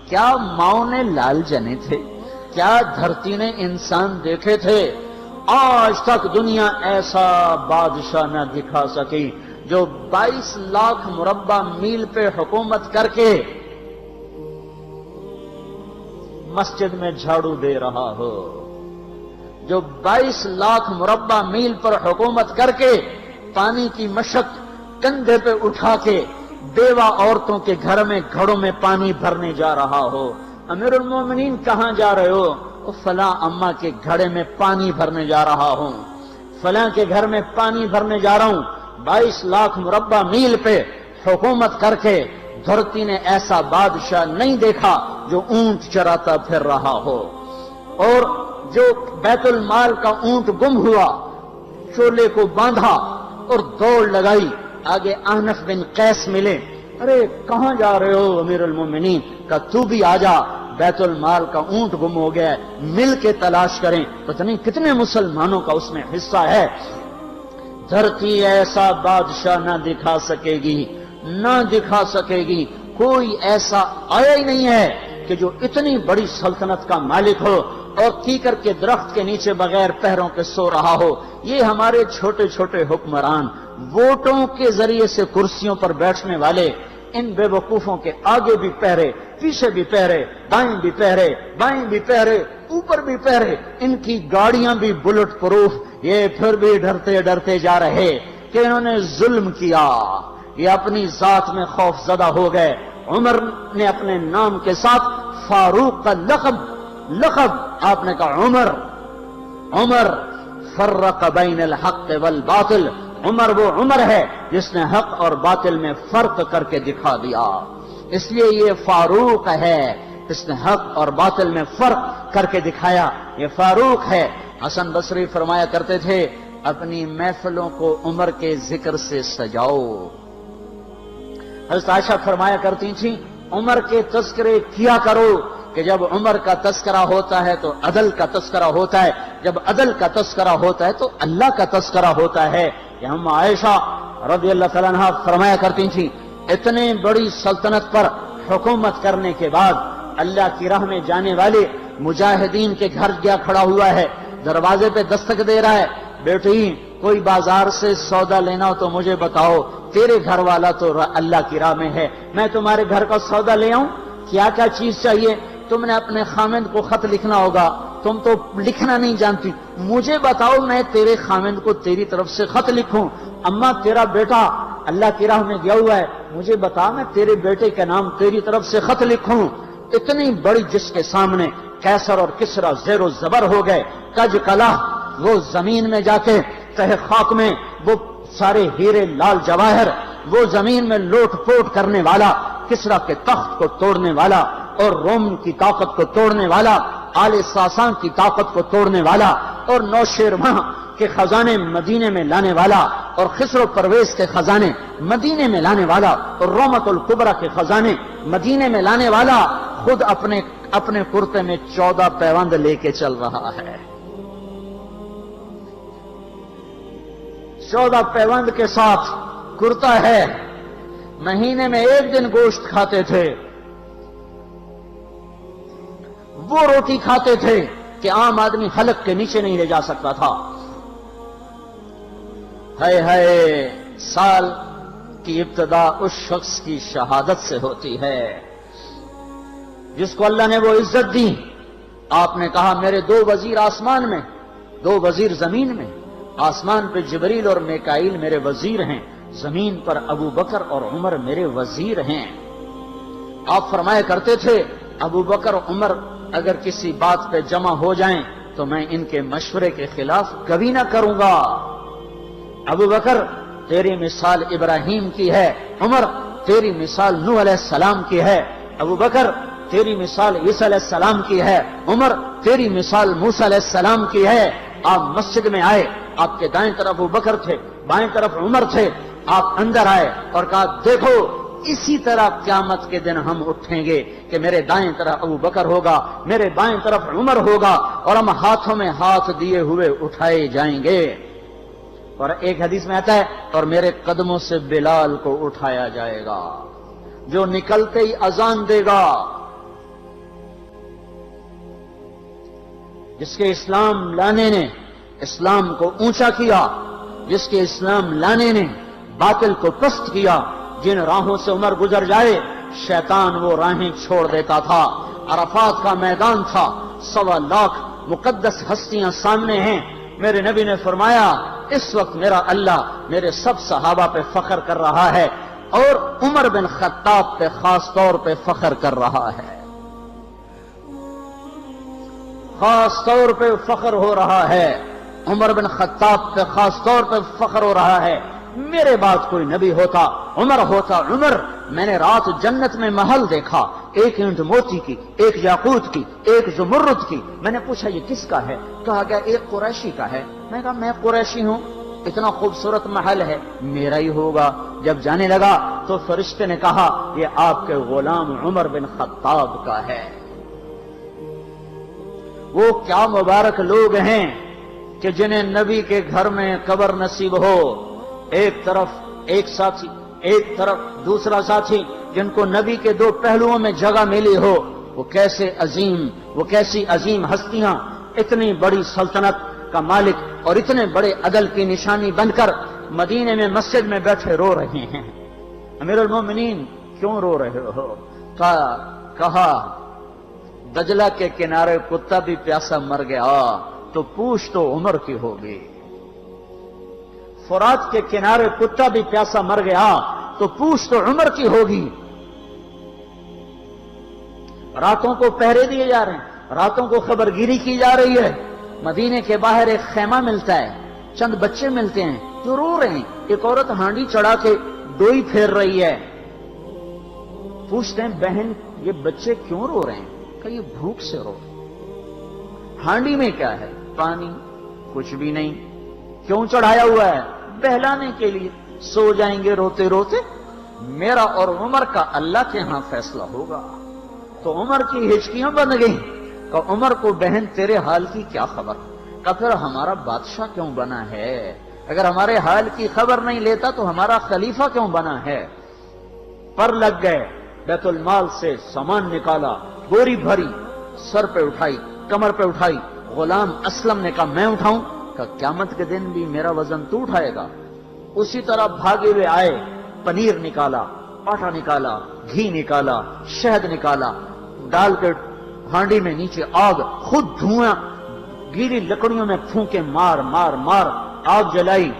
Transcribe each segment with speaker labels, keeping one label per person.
Speaker 1: کیا ماؤں نے لال جنے تھے؟ کیا دھرتی نے انسان دیکھے تھے؟ آج تک دنیا ایسا بادشاہ نہ دکھا سکی جو 22 لاکھ مربع میل پہ حکومت کر کے مسجد میں جھاڑو دے رہا ہو، جو 22 لاکھ مربع میل پر حکومت کر کے پانی کی مشق کندھے پہ اٹھا کے بیوہ عورتوں کے گھر میں گھڑوں میں پانی بھرنے جا رہا ہو۔ امیر المومنین کہاں جا رہے ہو؟ فلاں اماں کے گھڑے میں پانی بھرنے جا رہا ہوں، فلاں کے گھر میں پانی بھرنے جا رہا ہوں۔ 22 لاکھ مربع میل پہ حکومت کر کے دھرتی نے ایسا بادشاہ نہیں دیکھا جو اونٹ چراتا پھر رہا ہو، اور جو بیت المال کا اونٹ گم ہوا چولے کو باندھا اور دوڑ لگائی، آگے احنف بن قیس ملے، ارے کہاں جا رہے ہو امیر المومنین؟ کہ تو بھی آ جا، بیت المال کا اونٹ گم ہو گیا ہے، مل کے تلاش کریں۔ پتہ نہیں کتنے مسلمانوں کا اس میں حصہ ہے۔ دھرتی ایسا بادشاہ نہ دکھا سکے گی، نہ دکھا سکے گی، کوئی ایسا آیا ہی نہیں ہے کہ جو اتنی بڑی سلطنت کا مالک ہو اور کیکر کے درخت کے نیچے بغیر پیروں کے سو رہا ہو۔ یہ ہمارے چھوٹے چھوٹے حکمران، ووٹوں کے ذریعے سے کرسیوں پر بیٹھنے والے، ان بے وقوفوں کے آگے بھی پہرے، پیچھے بھی پہرے، دائیں بھی پہرے، بائیں بھی پہرے، اوپر بھی پہرے، ان کی گاڑیاں بھی بلٹ پروف، یہ پھر بھی ڈرتے ڈرتے جا رہے کہ انہوں نے ظلم کیا، یہ اپنی ذات میں خوف زدہ ہو گئے۔ عمر نے اپنے نام کے ساتھ فاروق کا لقب آپ نے کہا عمر فرق بین الحق والباطل، عمر وہ عمر ہے جس نے حق اور باطل میں فرق کر کے دکھا دیا، اس لیے یہ فاروق ہے، اس نے حق اور باطل میں فرق کر کے دکھایا، یہ فاروق ہے۔ حسن بصری فرمایا کرتے تھے اپنی محفلوں کو عمر کے ذکر سے سجاؤ۔ حضرت عائشہ فرمایا کرتی تھیں عمر کے تذکرے کیا کرو، کہ جب عمر کا تذکرہ ہوتا ہے تو عدل کا تذکرہ ہوتا ہے، جب عدل کا تذکرہ ہوتا ہے تو اللہ کا تذکرہ ہوتا ہے۔ کہ ہم عائشہ رضی اللہ تعالیٰ عنہ فرمایا کرتی تھیں اتنے بڑی سلطنت پر حکومت کرنے کے بعد اللہ کی راہ میں جانے والے مجاہدین کے گھر گیا کھڑا ہوا ہے، دروازے پہ دستک دے رہا ہے، بیٹی کوئی بازار سے سودا لینا ہو تو مجھے بتاؤ، تیرے گھر والا تو اللہ کی راہ میں ہے، میں تمہارے گھر کا سودا لے آؤں، کیا کیا چیز چاہیے؟ تم نے اپنے خامند کو خط لکھنا ہوگا، تم تو لکھنا نہیں جانتی، مجھے بتاؤ میں تیرے خامند کو تیری طرف سے خط لکھوں۔ اما تیرا بیٹا اللہ کی راہ میں گیا ہوا ہے، مجھے بتا میں تیرے بیٹے کے نام تیری طرف سے خط لکھوں۔ اتنی بڑی جس کے سامنے قیصر اور کسرا زیر و زبر ہو گئے، کج کلا، وہ زمین میں جا کے تہ خاک میں وہ سارے ہیرے لال جواہر، وہ زمین میں لوٹ پوٹ کرنے والا، کسرا کے تخت کو توڑنے والا اور روم کی طاقت کو توڑنے والا، آل ساسان کی طاقت کو توڑنے والا اور نوشیروان کے خزانے مدینے میں لانے والا اور خسرو پرویز کے خزانے مدینے میں لانے والا اور رومت الکبرا کے خزانے مدینے میں لانے والا خود اپنے کرتے میں 14 پیوند لے کے چل رہا ہے۔ 14 پیوند کے ساتھ کرتا ہے، مہینے میں 1 دن گوشت کھاتے تھے، وہ روٹی کھاتے تھے کہ عام آدمی حلق کے نیچے نہیں لے جا سکتا تھا۔ ہے سال کی ابتدا اس شخص کی شہادت سے ہوتی ہے جس کو اللہ نے وہ عزت دی۔ آپ نے کہا میرے 2 وزیر آسمان میں، 2 وزیر زمین میں، آسمان پہ جبریل اور میکائیل میرے وزیر ہیں، زمین پر ابو بکر اور عمر میرے وزیر ہیں۔ آپ فرمایا کرتے تھے ابو بکر عمر اگر کسی بات پہ جمع ہو جائیں تو میں ان کے مشورے کے خلاف کبھی نہ کروں گا۔ ابو بکر تیری مثال ابراہیم کی ہے، عمر تیری مثال نوح علیہ السلام کی ہے، ابو بکر تیری مثال عیسیٰ علیہ السلام کی ہے، عمر تیری مثال موسیٰ علیہ السلام کی ہے۔ آپ مسجد میں آئے، آپ کے دائیں طرف ابو بکر تھے، بائیں طرف عمر تھے، آپ اندر آئے اور کہا دیکھو اسی طرح قیامت کے دن ہم اٹھیں گے کہ میرے دائیں طرف ابو بکر ہوگا، میرے بائیں طرف عمر ہوگا اور ہم ہاتھوں میں ہاتھ دیے ہوئے اٹھائے جائیں گے۔ اور ایک حدیث میں آتا ہے اور میرے قدموں سے بلال کو اٹھایا جائے گا جو نکلتے ہی اذان دے گا، جس کے اسلام لانے نے اسلام کو اونچا کیا، جس کے اسلام لانے نے باطل کو پست کیا، جن راہوں سے عمر گزر جائے شیطان وہ راہیں چھوڑ دیتا تھا۔ عرفات کا میدان تھا، 1.25 لاکھ مقدس ہستیاں سامنے ہیں۔ میرے نبی نے فرمایا اس وقت میرا اللہ میرے سب صحابہ پہ فخر کر رہا ہے اور عمر بن خطاب پہ خاص طور پہ فخر کر رہا ہے، خاص طور پہ فخر ہو رہا ہے، عمر بن خطاب پہ خاص طور پہ فخر ہو رہا ہے۔ میرے بعد کوئی نبی ہوتا عمر ہوتا۔ عمر، میں نے رات جنت میں محل دیکھا، ایک اینٹ موتی کی، ایک یاقوت کی، ایک زمرد کی۔ میں نے پوچھا یہ کس کا ہے؟ کہا گیا ایک قریشی کا ہے۔ میں کہا میں قریشی ہوں، اتنا خوبصورت محل ہے، میرا ہی ہوگا۔ جب جانے لگا تو فرشتے نے کہا یہ آپ کے غلام عمر بن خطاب کا ہے۔ وہ کیا مبارک لوگ ہیں کہ جنہیں نبی کے گھر میں قبر نصیب ہو، ایک طرف ایک ساتھی، ایک طرف دوسرا ساتھی، جن کو نبی کے دو پہلوؤں میں جگہ ملی ہو۔ وہ کیسی عظیم ہستیاں، اتنی بڑی سلطنت کا مالک اور اتنے بڑے عدل کی نشانی بن کر مدینے میں مسجد میں بیٹھے رو رہے ہیں۔ امیر المومنین کیوں رو رہے ہو؟ کہا دجلہ کے کنارے کتا بھی پیاسا مر گیا تو پوچھ تو عمر کی ہوگی، فرات کے کنارے کتا بھی پیاسا مر گیا تو پوچھ تو عمر کی ہوگی۔ راتوں کو پہرے دیے جا رہے ہیں، راتوں کو خبر گیری کی جا رہی ہے۔ مدینے کے باہر ایک خیمہ ملتا ہے، چند بچے ملتے ہیں جو رو رہے ہیں۔ ایک عورت ہانڈی چڑھا کے ڈوئی پھیر رہی ہے۔ پوچھتے ہیں بہن یہ بچے کیوں رو رہے ہیں؟ کہ یہ بھوک سے رو رہے ہیں۔ ہانڈی میں کیا ہے؟ پانی، کچھ بھی نہیں۔ کیوں چڑھایا ہوا ہے؟ بہلانے کے لیے، سو جائیں گے روتے روتے، میرا اور عمر کا اللہ کے ہاں فیصلہ ہوگا۔ تو عمر کی ہچکیاں بن گئیں کہ عمر کو بہن تیرے حال کی کیا خبر؟ کہ پھر ہمارا بادشاہ کیوں بنا ہے؟ اگر ہمارے حال کی خبر نہیں لیتا تو ہمارا خلیفہ کیوں بنا ہے؟ پر لگ گئے، بیت المال سے سامان نکالا، بوری بھری، سر پہ اٹھائی، کمر پہ اٹھائی۔ غلام اسلم نے کہا میں اٹھاؤں؟ کہ قیامت کے دن بھی میرا وزن تو اٹھائے گا۔ اسی طرح بھاگے ہوئے آئے، پنیر نکالا، آٹا نکالا، گھی نکالا، شہد نکالا، ڈال کے ہانڈی میں نیچے آگ، خود دھواں گیلی لکڑیوں میں پھونکے مار مار مار آگ جلائی،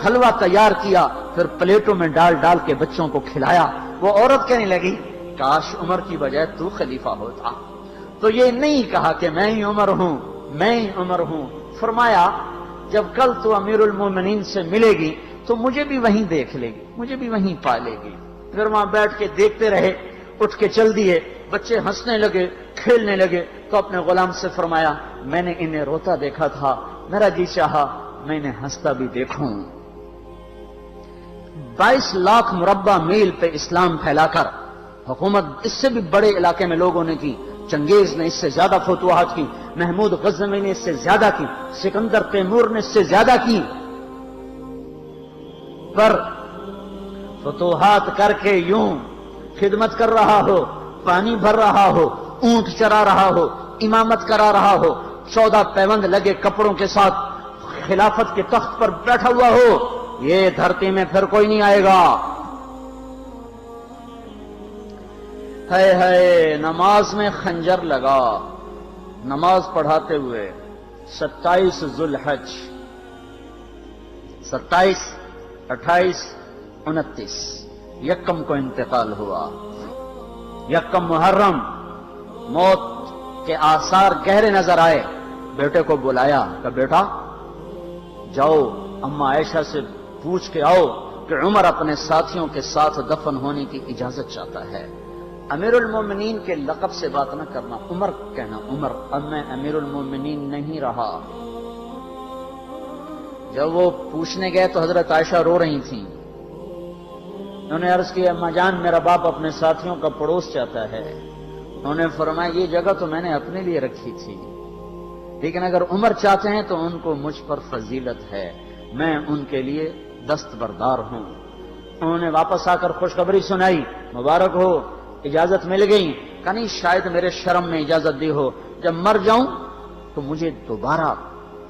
Speaker 1: حلوہ تیار کیا، پھر پلیٹوں میں ڈال ڈال کے بچوں کو کھلایا۔ وہ عورت کہنے لگی کاش عمر کی بجائے تو خلیفہ ہوتا۔ تو یہ نہیں کہا کہ میں ہی عمر ہوں، میں ہی عمر ہوں۔ فرمایا جب کل تو امیر المومنین سے ملے گی تو مجھے بھی وہیں دیکھ لے گی، مجھے بھی وہیں پا لے گی۔ پھر وہاں بیٹھ کے دیکھتے رہے، اٹھ کے چل دیے۔ بچے ہنسنے لگے، کھیلنے لگے تو اپنے غلام سے فرمایا میں نے انہیں روتا دیکھا تھا، میرا جی چاہا میں انہیں ہنستا بھی دیکھوں۔ 22 لاکھ مربع میل پہ اسلام پھیلا کر حکومت اس سے بھی بڑے علاقے میں لوگوں نے کی۔ چنگیز نے اس سے زیادہ فتوحات کی، محمود غزنوی نے اس سے زیادہ کی، سکندر تیمور نے اس سے زیادہ کی۔ پر فتوحات کر کے یوں خدمت کر رہا ہو، پانی بھر رہا ہو، اونٹ چرا رہا ہو، امامت کرا رہا ہو، 14 پیوند لگے کپڑوں کے ساتھ خلافت کے تخت پر بیٹھا ہوا ہو، یہ دھرتی میں پھر کوئی نہیں آئے گا۔ ہے نماز میں خنجر لگا، نماز پڑھاتے ہوئے 27 ذوالحج، 27، 28، 29 یکم کو انتقال ہوا۔ یکم محرم موت کے آثار گہرے نظر آئے۔ بیٹے کو بلایا کہ بیٹا جاؤ اما عائشہ سے پوچھ کے آؤ کہ عمر اپنے ساتھیوں کے ساتھ دفن ہونے کی اجازت چاہتا ہے۔ امیر المومنین کے لقب سے بات نہ کرنا، عمر کہنا، عمر اب میں امیر المومنین نہیں رہا۔ جب وہ پوچھنے گئے تو حضرت عائشہ رو رہی تھیں۔ انہوں نے عرض کیا اما جان میرا باپ اپنے ساتھیوں کا پڑوس چاہتا ہے۔ انہوں نے فرمایا یہ جگہ تو میں نے اپنے لیے رکھی تھی، لیکن اگر عمر چاہتے ہیں تو ان کو مجھ پر فضیلت ہے، میں ان کے لیے دستبردار ہوں۔ انہوں نے واپس آ کر خوشخبری سنائی، مبارک ہو اجازت مل گئی۔ کہ نہیں شاید میرے شرم میں اجازت دی ہو، جب مر جاؤں تو مجھے دوبارہ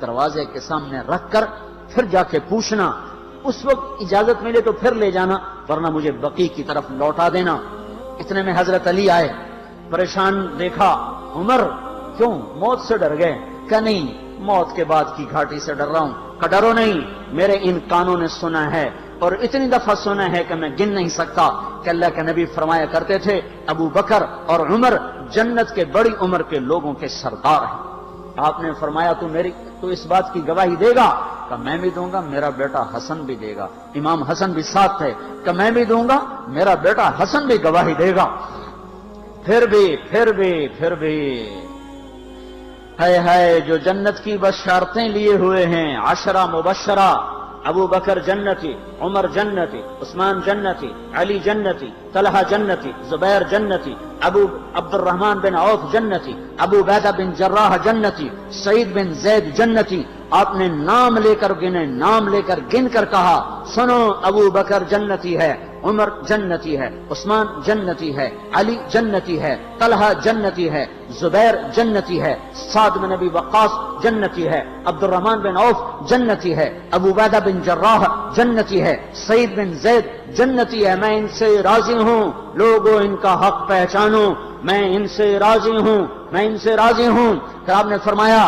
Speaker 1: دروازے کے سامنے رکھ کر پھر جا کے پوچھنا، اس وقت اجازت ملے تو پھر لے جانا، ورنہ مجھے بقیع کی طرف لوٹا دینا۔ اتنے میں حضرت علی آئے، پریشان دیکھا، عمر کیوں موت سے ڈر گئے؟ کہ نہیں، موت کے بعد کی گھاٹی سے ڈر رہا ہوں۔ کہ ڈرو نہیں، میرے ان کانوں نے سنا ہے اور اتنی دفعہ سنا ہے کہ میں گن نہیں سکتا کہ اللہ کے نبی فرمایا کرتے تھے ابو بکر اور عمر جنت کے بڑی عمر کے لوگوں کے سردار ہیں۔ آپ نے فرمایا تو اس بات کی گواہی دے گا؟ کہ میں بھی دوں گا، میرا بیٹا حسن بھی دے گا۔ امام حسن بھی ساتھ تھے۔ کہ میں بھی دوں گا، میرا بیٹا حسن بھی گواہی دے گا۔ پھر بھی ہے جو جنت کی بشارتیں لیے ہوئے ہیں، 10 مبشرہ، ابو بکر جنتی، عمر جنتی، عثمان جنتی، علی جنتی، طلحہ جنتی، زبیر جنتی، ابو عبد الرحمن بن عوف جنتی، ابو عبیدہ بن جراح جنتی، سعید بن زید جنتی۔ آپ نے نام لے کر گنے، نام لے کر گن کر کہا، سنو ابو بکر جنتی ہے، عمر جنتی ہے، عثمان جنتی ہے، علی جنتی ہے، طلحہ جنتی ہے، زبیر جنتی ہے، سعد بن ابی وقاص جنتی ہے، عبد الرحمن بن عوف جنتی ہے، ابو عبیدہ بن جراح جنتی ہے، سعید بن زید جنتی ہے۔ میں ان سے راضی ہوں، لوگوں ان کا حق پہچانو، میں ان سے راضی ہوں، میں ان سے راضی ہوں۔ پھر آپ نے فرمایا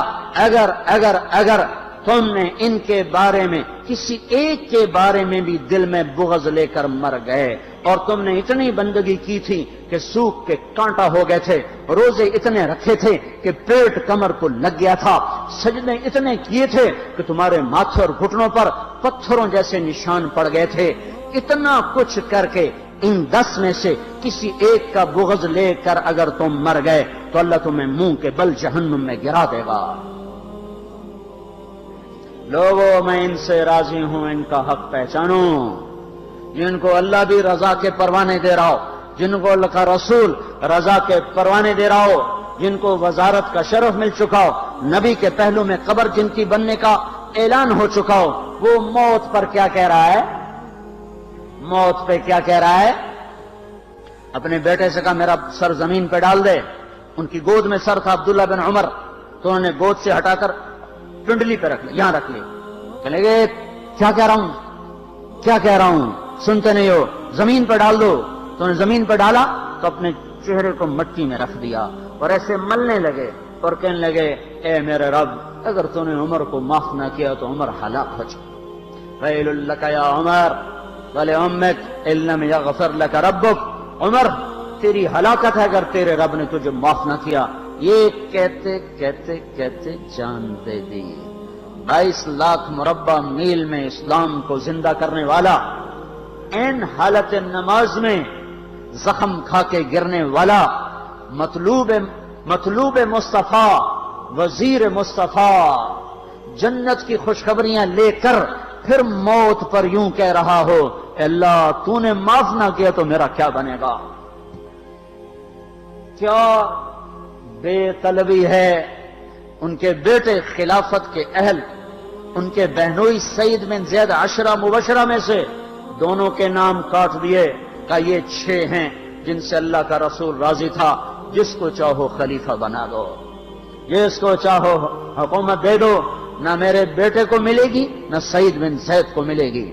Speaker 1: اگر تم نے ان کے بارے میں کسی ایک کے بارے میں بھی دل میں بغض لے کر مر گئے، اور تم نے اتنی بندگی کی تھی کہ سوکھ کے کانٹا ہو گئے تھے، روزے اتنے رکھے تھے کہ پیٹ کمر کو لگ گیا تھا، سجدے اتنے کیے تھے کہ تمہارے ماتھے اور گھٹنوں پر پتھروں جیسے نشان پڑ گئے تھے، اتنا کچھ کر کے ان 10 میں سے کسی ایک کا بغض لے کر اگر تم مر گئے تو اللہ تمہیں منہ کے بل جہنم میں گرا دے گا۔ لوگوں میں ان سے راضی ہوں، ان کا حق پہچانو، جن کو اللہ بھی رضا کے پروانے دے رہا ہو، جن کو اللہ کا رسول رضا کے پروانے دے رہا ہو، جن کو وزارت کا شرف مل چکا ہو، نبی کے پہلو میں قبر جن کی بننے کا اعلان ہو چکا ہو، وہ موت پر کیا کہہ رہا ہے؟ موت پہ کیا کہہ رہا ہے؟ اپنے بیٹے سے کہا میرا سر زمین پہ ڈال دے۔ ان کی گود میں سر تھا عبداللہ بن عمر، تو انہوں نے گود سے ہٹا کر پنڈلی پہ رکھ لیا، یہاں رکھ لی۔ کہنے لگے کیا کہہ رہا ہوں، کیا کہہ رہا ہوں، سنتے نہیں ہو، زمین پہ ڈال دو۔ تو انہوں نے زمین پہ ڈالا تو اپنے چہرے کو مٹی میں رکھ دیا اور ایسے ملنے لگے اور کہنے لگے اے میرے رب، اگر تو نے عمر کو معاف نہ کیا تو عمر ہلاک ہو جائے۔ ویل لک یا عمر ولعمک ان لم یغفر لک ربک، عمر تیری ہلاکت ہے اگر تیرے رب نے تجھے معاف نہ کیا۔ یہ کہتے کہتے کہتے جان دے دی۔ 22 لاکھ مربع میل میں اسلام کو زندہ کرنے والا، این حالت نماز میں زخم کھا کے گرنے والا، مطلوب مصطفیٰ، وزیر مصطفیٰ، جنت کی خوشخبریاں لے کر پھر موت پر یوں کہہ رہا ہو اللہ تو نے معاف نہ کیا تو میرا کیا بنے گا؟ کیا بے طلبی ہے۔ ان کے بیٹے خلافت کے اہل، ان کے بہنوئی سعید بن زید 10 مبشرہ میں سے دونوں کے نام کاٹ دیے کہ یہ 6 ہیں جن سے اللہ کا رسول راضی تھا، جس کو چاہو خلیفہ بنا دو، جس کو چاہو حکومت دے دو، نہ میرے بیٹے کو ملے گی نہ سعید بن زید کو ملے گی۔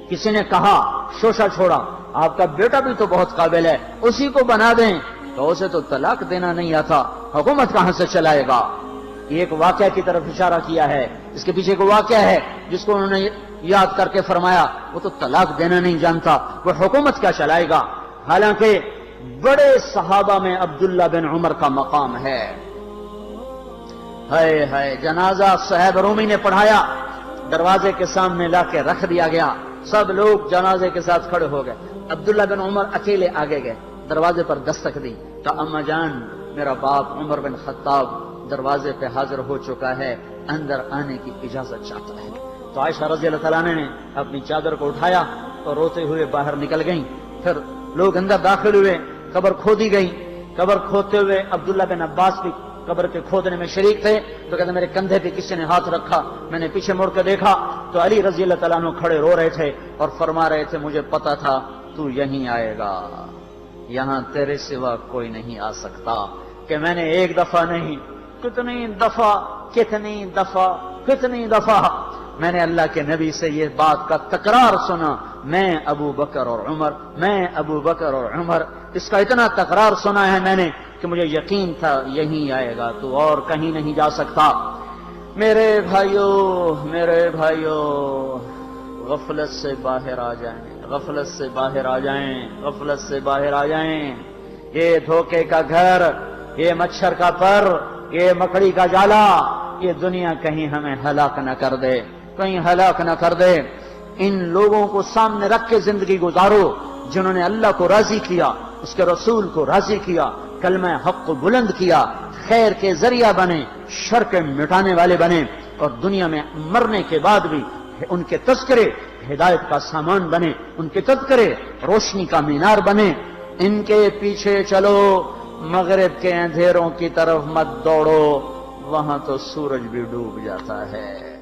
Speaker 1: کسی نے کہا شوشہ چھوڑا، آپ کا بیٹا بھی تو بہت قابل ہے، اسی کو بنا دیں۔ تو اسے تو طلاق دینا نہیں آتا، حکومت کہاں سے چلائے گا؟ یہ ایک واقعہ کی طرف اشارہ کیا ہے، اس کے پیچھے ایک واقعہ ہے جس کو انہوں نے یاد کر کے فرمایا وہ تو طلاق دینا نہیں جانتا، وہ حکومت کیا چلائے گا؟ حالانکہ بڑے صحابہ میں عبداللہ بن عمر کا مقام ہے۔ ہے جنازہ صہیب رومی نے پڑھایا، دروازے کے سامنے لا کے رکھ دیا گیا، سب لوگ جنازے کے ساتھ کھڑے ہو گئے، عبداللہ بن عمر اکیلے آگے گئے، دروازے پر دستک دی کہ اما جان میرا باپ عمر بن خطاب دروازے پہ حاضر ہو چکا ہے، اندر آنے کی اجازت چاہتا ہے۔ تو عائشہ رضی اللہ تعالیٰ نے اپنی چادر کو اٹھایا اور روتے ہوئے باہر نکل گئیں۔ پھر لوگ اندر داخل ہوئے، قبر کھودی گئی، قبر کھودتے ہوئے عبداللہ بن عباس بھی قبر کے کھودنے میں شریک تھے۔ تو کہتے میرے کندھے پہ کسی نے ہاتھ رکھا، میں نے پیچھے مڑ کے دیکھا تو علی رضی اللہ تعالیٰ عنہ کھڑے رو رہے تھے اور فرما رہے تھے مجھے پتا تھا تو یہیں آئے گا، یہاں تیرے سوا کوئی نہیں آ سکتا۔ کہ میں نے ایک دفعہ نہیں کتنی دفعہ میں نے اللہ کے نبی سے یہ بات کا تکرار سنا، میں ابو بکر اور عمر، اس کا اتنا تکرار سنا ہے میں نے کہ مجھے یقین تھا یہیں آئے گا، تو اور کہیں نہیں جا سکتا۔ میرے بھائیو، غفلت سے باہر آ جائیں، یہ دھوکے کا گھر، یہ مچھر کا پر، یہ مکڑی کا جالا، یہ دنیا کہیں ہمیں ہلاک نہ کر دے۔ ان لوگوں کو سامنے رکھ کے زندگی گزارو جنہوں نے اللہ کو راضی کیا، اس کے رسول کو راضی کیا، کلمہ حق کو بلند کیا، خیر کے ذریعہ بنے، شر کے مٹانے والے بنے، اور دنیا میں مرنے کے بعد بھی ان کے تذکرے ہدایت کا سامان بنے، ان کے تذکرے روشنی کا مینار بنے۔ ان کے پیچھے چلو، مغرب کے اندھیروں کی طرف مت دوڑو، وہاں تو سورج بھی ڈوب جاتا ہے۔